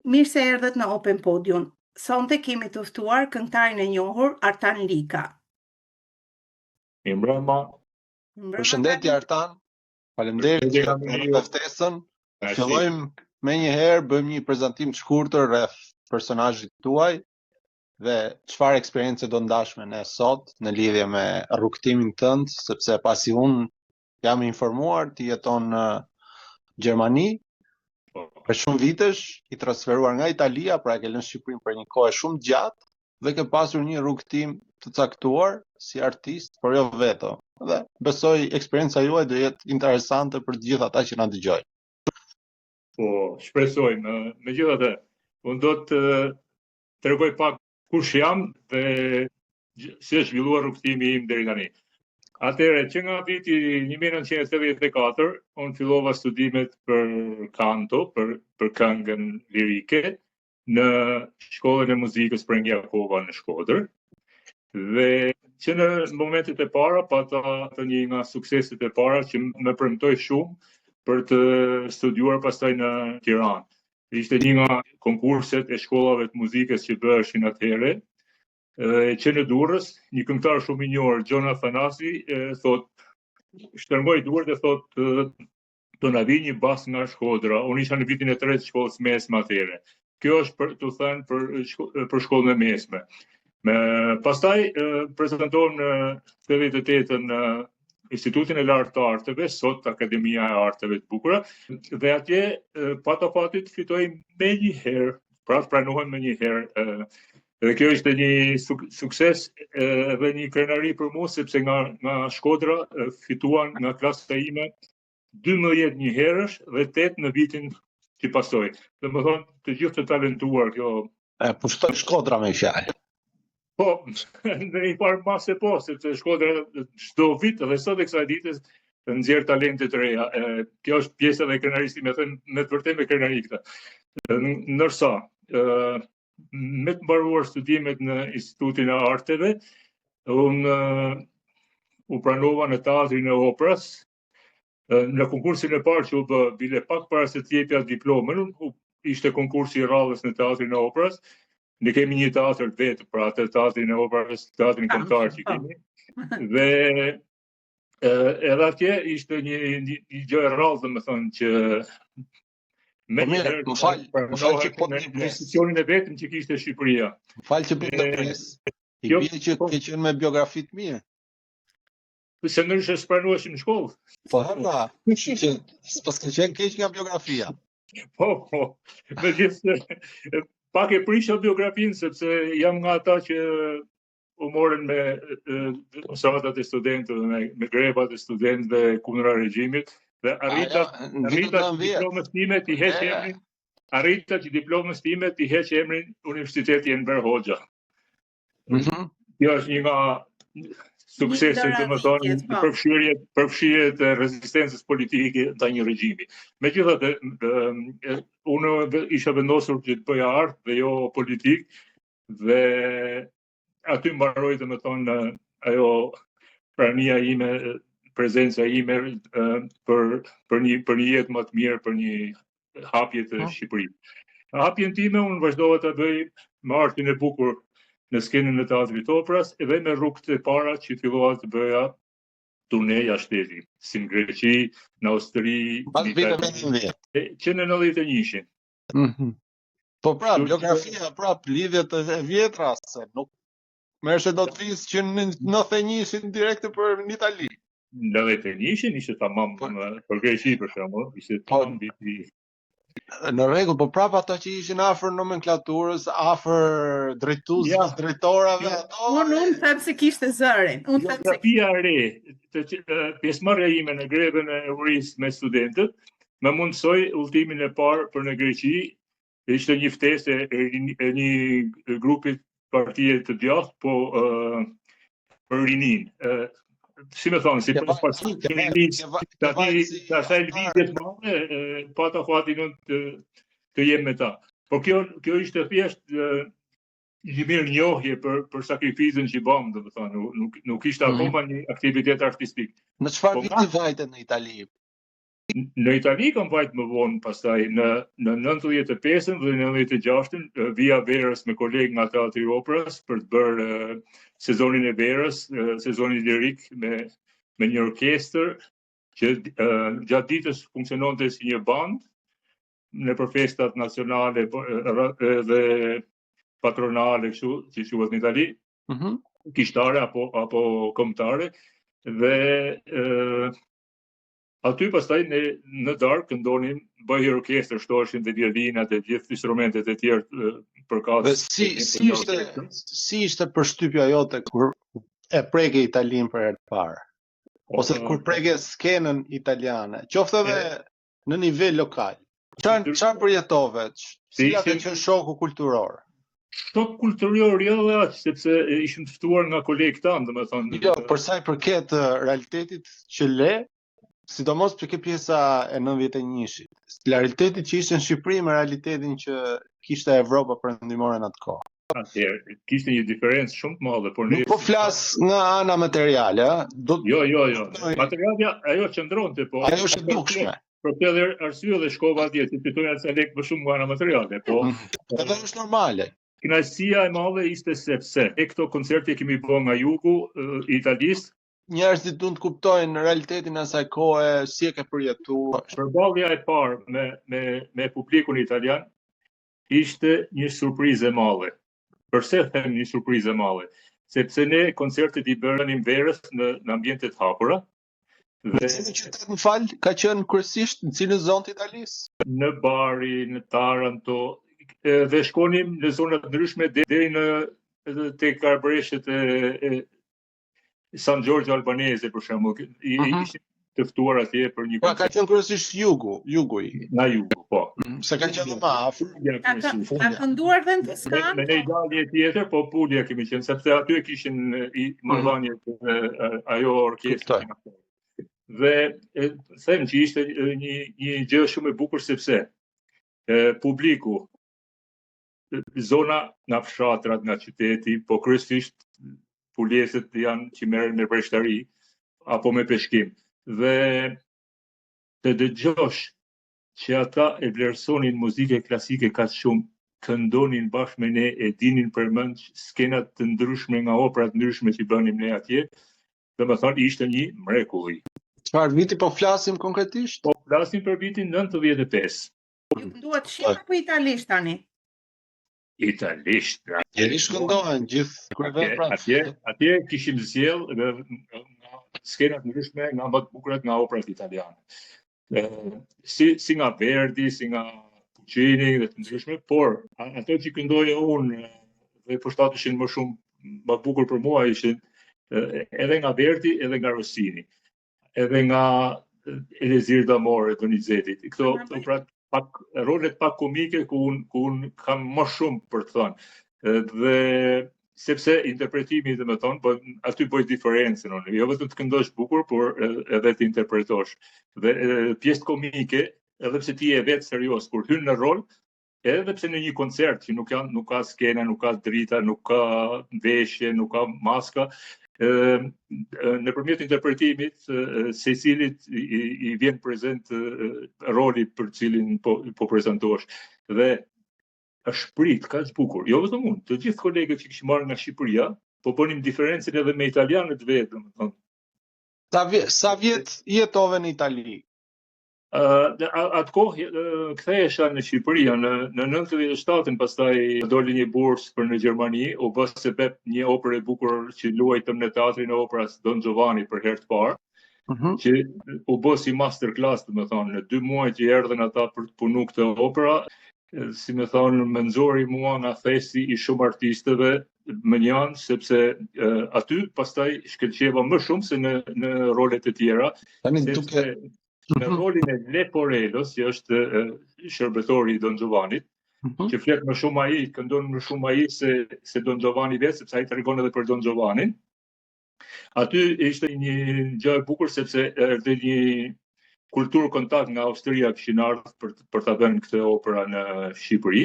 Mirë se erdhët në Open Podium. Sonte kemi të ftuar këngëtarin e njohur Artan Lika. Mirëmbrëma. Përshëndetje Artan. Faleminderit që më ftesën. Fillojmë menjëherë, bëjmë një prezantim të shkurtër rreth personazhit tuaj dhe çfarë eksperiencë do ndash me ne sot në lidhje me rrugtimin tënd, sepse pasi unë jam informuar ti jeton në Gjermani për shumë vitesh, i transferuar nga Italia, pra e ke lënë Shqipërinë për një kohë shumë gjatë dhe ke pasur një rrugtim të caktuar si artist, por jo vetëm. Dhe besoj eksperjenca juaj do jetë interesante për të gjithë ata që na dëgjojnë. Po, shpresojmë. Megjithatë, unë do të tregoj pak kush jam dhe si është zhvilluar rrugtimi im deri tani. Atëherë, që nga viti 1984, unë fillova studimet për kanto, për këngën lirike, në shkollën e muzikës Preng Jakova në Shkodër. Dhe që në momentet e para, pata një nga sukseset e para që më premtoi shumë për të studiuar pastaj në Tiranë. Ishte një nga konkurset e shkollave të muzikës që bëheshin atëherë, që në Durrës, një këngëtar shumë i njohur, Gjon Athanasi, shtrëngoi duart dhe do na vi një bas nga Shkodra. Unë isha në vitin e 3 të shkollës mesme atëherë. Kjo është për të thënë për shkollën e mesme. Pastaj prezantohem në 88 në Institutin e Lartë të Arteve, sot Akademia e Arteve të Bukura, dhe atje pata fatit fitoj me një herë, pra pranohem me një herë. Dhe kjo ishte një sukses dhe një krenari për mua, sepse nga Shkodra fituan nga klasa ime 12 një herësh dhe 8 në vitin që pasoi. Dhe më thonë, të gjithë të talentuar kjo. Pushtoj Shkodra me fjalë. Po, në një parë masë po, sepse Shkodra çdo vit dhe sot e kësaj ditës nxjerr talente të reja. Kjo është pjesa e krenarisë, me të vërtetë me krenari këtë. Ndërsa me të mbaruar studimet në Institutin e Arteve, unë u pranova në Teatrin e Operës. Në konkursin e parë që u bë, bile pak para se të jepja diplomën, ishte konkursi i radhës në Teatrin e Operës. Ne kemi një teatr vetë, pra atë Teatrin e Operës, Teatrin Kombëtar që kemi. Dhe edhe atje ishte një gjë e rrallë, domethënë që më fal që po të institucionin e vetëm që kishte Shqipëria. Më fal që bëj të pres. I bie që ke qenë me biografi të mirë. Se ndryshe s'pranoheshim në shkollë. Po harra, që s'pas ke qenë keq nga biografia. Po. Megjithëse pak e prisha biografinë, sepse jam nga ata që u morën me demonstratat e studentëve, me grevat e studentëve kundra regjimit. Dhe arrita që diplomës time t'i heq emrin. Arrita që diplomës time t'i heq emrin Universiteti Enver Hoxha. Kjo është një nga sukseset, domethënë, përfshirjet e rezistencës politike ndaj një regjimi. Megjithatë, unë isha vendosur që të bëja art dhe jo politik, dhe aty mbaroi domethënë ajo prania ime, prezenca ime për një jetë më të mirë, për një hapje të Shqipërisë. Hapjen time unë vazhdova ta bëj me artin e bukur në skenën e Teatrit Operës edhe me rrugët e para që fillova të bëja turneja shteti, si në Greqi, në Austri, që në 91-shin. Po pra, biografia lidhjet e vjetra, se nuk merreshe dot vizë që në 91-shin direkte për në Itali. Në 91-shin ishte tamam për Greqi për shembull, ishte tamam viti. Në rregull, po prapë ata që ishin afër nomenklaturës, afër drejtuesve, drejtorave, Unë them se kishte zërin. Biografia e re, pjesëmarrja ime në grevën e urisë me studentët, më mundsoi udhëtimin e parë për në Greqi. Ishte një ftesë e një grupi partie të djathtë, po për rinin. Si me thonë, si për pasi të asaj lëvizjes madhe, pata fatin të jem me ta. Por kjo ishte thjesht një mirë njohje për sakrificën që bëm, domethënë, nuk ishte akoma një aktivitet artistik. Në çfarë viti vajte në Itali? Në Itali kam vajt më vonë, pastaj në 95-ën dhe 96-ën vija Verës me kolegë nga Teatri i Operës për të bërë sezonin e Verës, sezonin lirik me një orkestër që gjatë ditës funksiononte si një band në për festat nacionale dhe patronale, kështu si quhet në Itali, kishtare apo kombëtare, dhe aty pastaj në darkë këndonim, bëhej orkestër, shtoheshin dhe violinat e gjithë instrumentet e tjerë përkatës. Dhe si ishte përshtypja jote kur e preke Italin për herë të parë? Ose kur preke skenën italiane, qoftë edhe në nivel lokal? Çfarë përjetove? Cila ka qenë shoku kulturor? Shok kulturor jo dhe aq, sepse ishim të ftuar nga kolegë tanë, domethënë. Jo, për sa i përket realitetit që le, sidomos për këtë pjesa e 91-shit. Realitetit që ishte në Shqipëri me realitetin që kishte Evropa perëndimore në atë kohë. Atëherë, kishte një diferencë shumë të madhe, por nuk po flas nga ana materiale, Jo. Materialja ajo qëndronte, po. Ajo është e dukshme. Për këtë arsye dhe shkova atje, si fitoja ca lek më shumë nga ana materiale, po. Edhe është normale. Kënaqësia e madhe ishte sepse këto koncerte kemi bërë nga jugu i Italisë. Njerëzit duhet të kuptojnë realitetin e asaj kohe, si e ke përjetuar. Përballja e parë me publikun italian ishte një surprizë e madhe. Përse them një surprizë e madhe? Sepse ne koncertet i bënim Verës në ambiente të hapura. Në cilin qytet, më fal, ka qenë kryesisht në cilën zonë të Italisë? Në Bari, në Taranto, dhe shkonim në zona të ndryshme deri në tek arbëreshët e San Giorgio Albanese, për shembull, ishim të ftuar atje për një koncert. Ka qenë kryesisht jugu. Nga jugu, po. Se ka qenë më afër. Ka kënduar dhe në Toskanë. Me një dalje tjetër, po Puglia kemi qenë, sepse aty kishin i marrëdhëniet ajo orkestra. Dhe them që ishte një gjë shumë e bukur sepse publiku, zona nga fshatrat, nga qyteti, po kryesisht pulesët janë që merren me breshkari apo me peshkim. Dhe të dëgjosh që ata e vlerësonin muzikë klasike kaq shumë, këndonin bashkë me ne, e dinin përmend skenat të ndryshme nga opera të ndryshme që bënim ne atje, domethënë ishte një mrekulli. Çfarë viti po flasim konkretisht? Po flasim për vitin 95. Ju kënduat shqip apo italisht tani? Italisht. Jeni shkëndohen gjithë atje kishim zgjell nga skenat ndryshme, nga më të bukurat nga operat italiane. Si nga Verdi, si nga Puccini dhe të ndryshme, por ato që këndoja unë dhe përshtateshin më shumë më bukur për mua ishin edhe nga Verdi, edhe nga Rossini, edhe nga Elezir Damore, Donizetit. Këto rolet pak komike ku unë kam më shumë për të thënë. Dhe sepse interpretimi, dhe me thonë, aty bëj diferencën, jo vetëm të këndosh bukur, por edhe të interpretosh. Dhe pjesë komike, edhe pse ti je vetë serios, kur hyn në rol, edhe pse në një koncert që nuk ka skena, nuk ka drita, nuk ka veshje, nuk ka maska, nëpërmjet interpretimit, secilit i vjen prezent roli për cilin po prezantohesh. Dhe është prit kaq bukur. Jo vetëm unë, të gjithë kolegët që kishim marrë nga Shqipëria, po bënim diferencën edhe me italianët vetë, domethënë. Sa vjet jetove në Itali? Atë kohë kthehesha në Shqipëri, në 97-ën, pastaj doli një bursë për në Gjermani, u bë sebeb një operë e bukur që luajtëm në teatrin e operës Don Giovanni për herë të parë, që u bë si masterclass, domethënë, në 2 muaj që erdhën ata për të punuar këtë opera, si më thonë, më nxori mua nga thesi i shumë artistëve më njanë, sepse aty pastaj shkëlqeva më shumë se në rolet e tjera. Në rolin e Leporellos, që është shërbetori i Don Giovannit, që flet më shumë ai, këndon më shumë ai se Don Giovanni vetë, sepse ai tregon edhe për Don Giovannin. Aty ishte një gjë e bukur sepse erdhi një kulturë kontakt nga Austria kishin ardhur për ta bënë këtë opera në Shqipëri,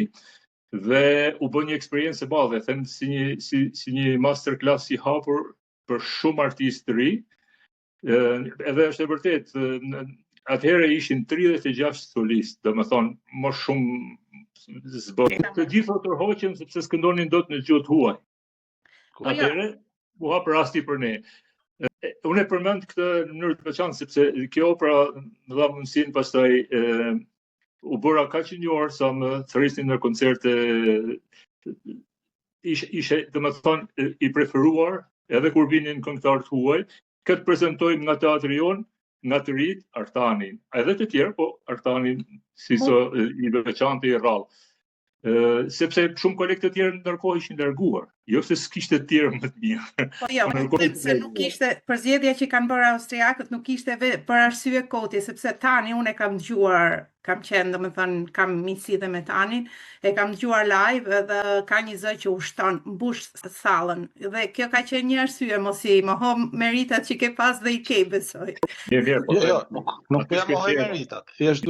dhe u bë një eksperiencë e madhe, them si një masterclass i hapur për shumë artistë të ri. Edhe është e vërtet, atëherë ishin 36 solistë, domethënë më shumë zbën. Të gjithë u tërhoqën sepse s'këndonin dot në gjuhë huaj. Atëherë u hap rasti për ne. Unë e përmend këtë në mënyrë të veçantë sepse kjo opera më dha mundësinë pastaj u bëra kaq e njohur sa më thërrisnin në koncerte, ishe domethënë i preferuar edhe kur vinin këngëtarët huaj, këtë prezantojmë nga teatri jon, nga të rit Artanin, edhe të tjerë, po Artanin si i veçantë i rrallë. Sepse shumë kolegë të tjerë ndërkohë ishin larguar, jo se s'kishte të tjerë më të mirë. Po jo, se nuk ishte përzgjedhja që kanë bërë austriakët, nuk ishte për arsye koti, sepse tani unë e kam dëgjuar, kam qenë, domethënë kam miqësi dhe me Tanin, e kam dëgjuar live dhe ka një zë që ushton, mbush sallën. Dhe kjo ka qenë një arsye, mos i mohom meritat që ke pas dhe i ke, besoj. Mirë, nuk po ja mohoj meritat, thjesht